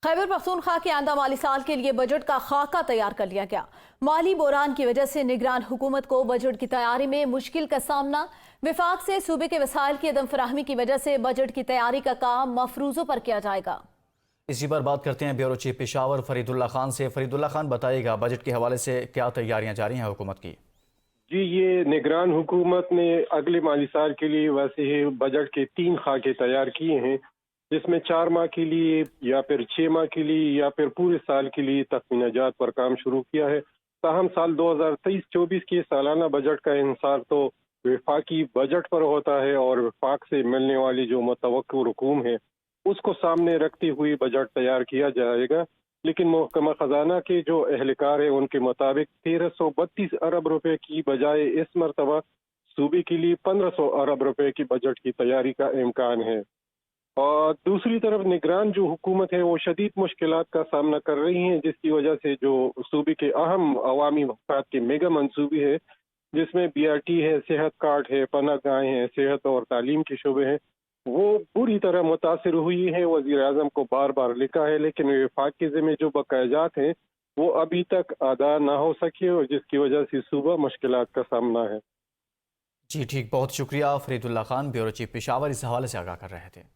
खैबर पख्तूनख्वा के आइंदा माली साल के लिए बजट का खाका तैयार कर लिया गया। माली बहरान की वजह से निगरान हुकूमत को बजट की तैयारी में मुश्किल का सामना। विफाक से सूबे के वसाइल की अदम फराहमी की वजह से बजट की तैयारी का काम मफरूजों पर किया जाएगा। इसी पर बात करते हैं ब्यूरो चीफ पेशावर फरीदुल्लाह खान से। फरीदुल्लाह खान, बताइएगा बजट के हवाले से क्या तैयारियां जारी हैं हुकूमत की? जी, ये निगरान हुकूमत ने अगले माली साल के लिए वैसे ही बजट के 3 खाके तैयार किए हैं, जिसमें 4 माह के लिए या फिर 6 माह के लिए या फिर पूरे साल के लिए तखमीनाजात पर काम शुरू किया है। ताहम साल 2023-24 के सालाना बजट का इंसार तो वफाकी बजट पर होता है और वफाक से मिलने वाली जो मुतवक्किल रकूम है उसको सामने रखते हुए बजट तैयार किया जाएगा। लेकिन महकमा खजाना के जो एहलकार है उनके मुताबिक 1332 अरब रुपए की बजाय इस मरतबा सूबे के लिए 1500 अरब रुपए की बजट की तैयारी का इम्कान है। और दूसरी तरफ निगरान जो हुकूमत है वो शदीद मुश्किलात का सामना कर रही है, जिसकी वजह से जो सूबे के अहम अवामी मकसद के मेगा मंसूबे है, जिसमें BRT है, सेहत कार्ड है, पनाह गाहें हैं, सेहत और तालीम के शोबे हैं, वो पूरी तरह मुतासिर हुई है। वज़ीर आज़म को बार बार लिखा है, लेकिन वफाक के ज़िम्मे जो बकायाजात हैं वो अभी तक अदा ना हो सके और जिसकी वजह से सूबा मुश्किलात का सामना है। जी ठीक, बहुत शुक्रिया फरीदुल्लाह खान, ब्यूरो चीफ पेशावर, इस हवाले से आगाह कर रहे थे।